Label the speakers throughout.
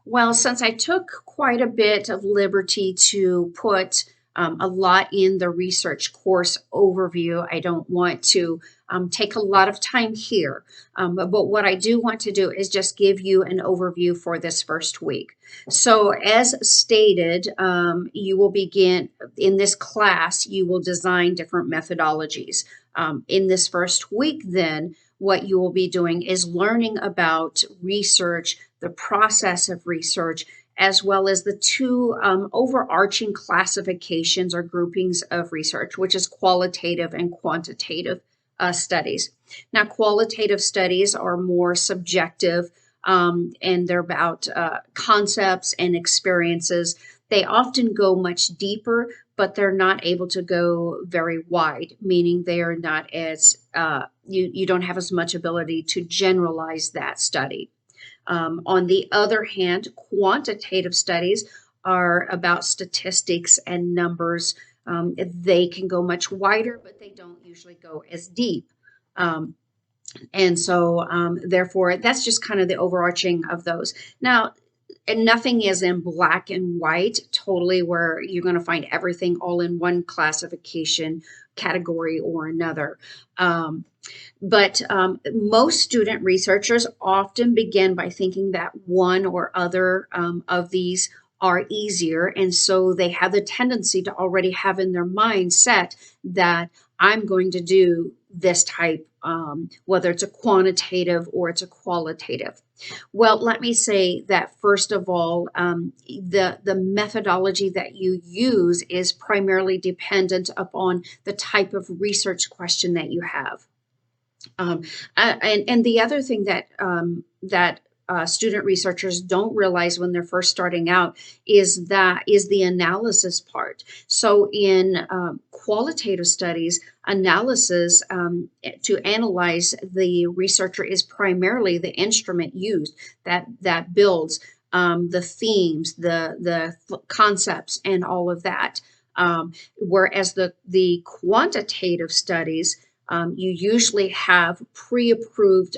Speaker 1: Well, since I took quite a bit of liberty to put a lot in the research course overview, I don't want to take a lot of time here. But what I do want to do is just give you an overview for this first week. So, as stated, you will begin in this class, you will design different methodologies. In this first week, then, what you will be doing is learning about research, the process of research, as well as the two overarching classifications or groupings of research, which is qualitative and quantitative studies. Now, qualitative studies are more subjective, and they're about concepts and experiences. They often go much deeper, but they're not able to go very wide, meaning they are not as, you don't have as much ability to generalize that study. On the other hand, quantitative studies are about statistics and numbers. They can go much wider, but they don't usually go as deep. Um, Therefore, that's just kind of the overarching of those. Now, and nothing is in black and white totally where you're going to find everything all in one classification category or another. But most student researchers often begin by thinking that one or other of these are easier. And so they have the tendency to already have in their mind set that I'm going to do this type, whether it's a quantitative or it's a qualitative. Well, let me say that first of all, the methodology that you use is primarily dependent upon the type of research question that you have. Um, and the other thing that student researchers don't realize when they're first starting out is the analysis part. So in qualitative studies, analysis to analyze the researcher is primarily the instrument used that builds the themes, the concepts, and all of that. Whereas the quantitative studies you usually have pre-approved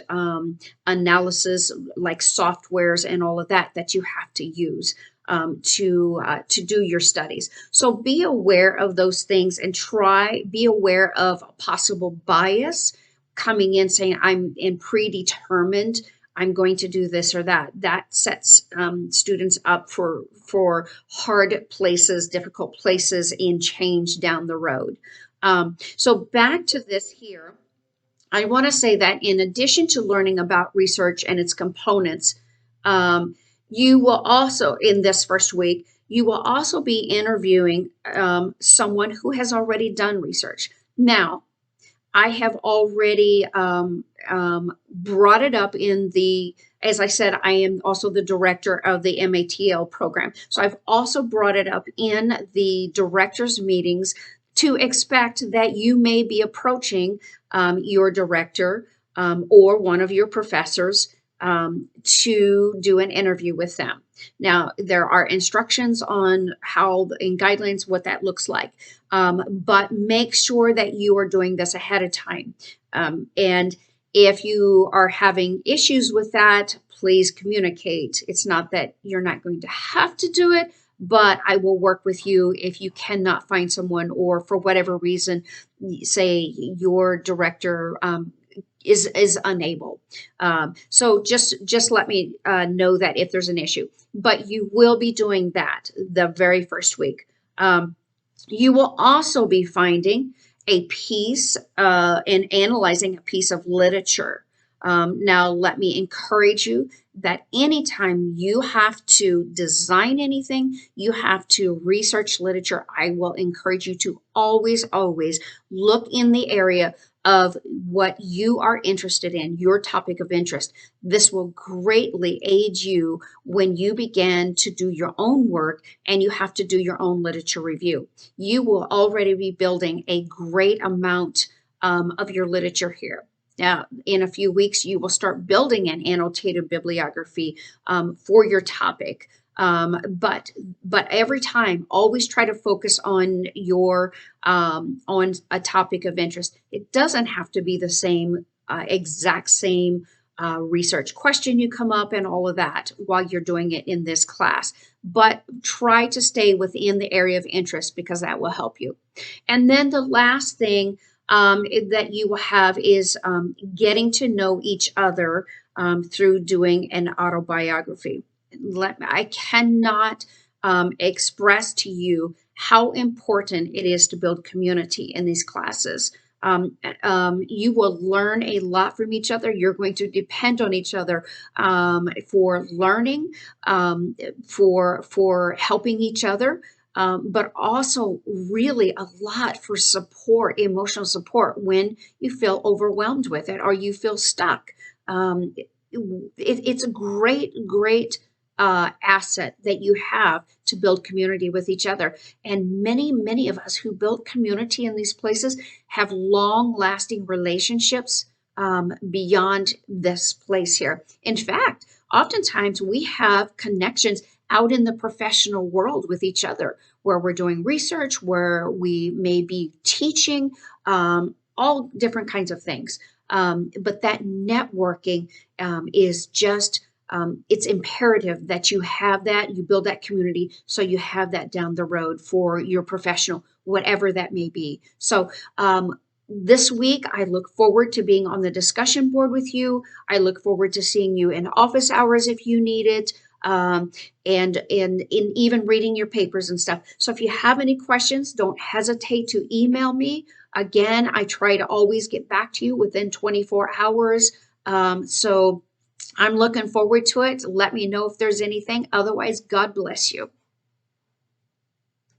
Speaker 1: analysis like softwares and all of that you have to use to do your studies. So be aware of those things and be aware of a possible bias coming in saying I'm in predetermined. I'm going to do this or that. That sets students up for hard places, difficult places in change down the road. So back to this here, I want to say that in addition to learning about research and its components, um, you will also, in this first week, you will also be interviewing someone who has already done research. Now, I have already brought it up as I said, I am also the director of the MATL program. So I've also brought it up in the directors' meetings to expect that you may be approaching your director or one of your professors to do an interview with them. Now, there are instructions on how in guidelines what that looks like, but make sure that you are doing this ahead of time. And if you are having issues with that, please communicate. It's not that you're not going to have to do it, but I will work with you if you cannot find someone or for whatever reason, say your director is unable. So just let me know that if there's an issue. But you will be doing that the very first week. You will also be finding a piece and analyzing a piece of literature. Now, let me encourage you that anytime you have to design anything, you have to research literature. I will encourage you to always look in the area of what you are interested in, your topic of interest. This will greatly aid you when you begin to do your own work and you have to do your own literature review. You will already be building a great amount of your literature here. Now, in a few weeks, you will start building an annotated bibliography for your topic. But every time, always try to focus on your on a topic of interest. It doesn't have to be the same exact same research question you come up and all of that while you're doing it in this class. But try to stay within the area of interest because that will help you. And then the last thing that you will have is getting to know each other through doing an autobiography. I cannot express to you how important it is to build community in these classes. You will learn a lot from each other. You're going to depend on each other for learning, for helping each other, but also really a lot for support, emotional support when you feel overwhelmed with it or you feel stuck. It's a great asset that you have to build community with each other. And many of us who build community in these places have long lasting relationships beyond this place here. In fact, oftentimes we have connections out in the professional world with each other where we're doing research, where we may be teaching, all different kinds of things. But that networking is just it's imperative that you have that, you build that community so you have that down the road for your professional, whatever that may be. So, this week, I look forward to being on the discussion board with you. I look forward to seeing you in office hours if you need it, and in even reading your papers and stuff. So if you have any questions, don't hesitate to email me. Again, I try to always get back to you within 24 hours. So I'm looking forward to it. Let me know if there's anything. Otherwise, God bless you.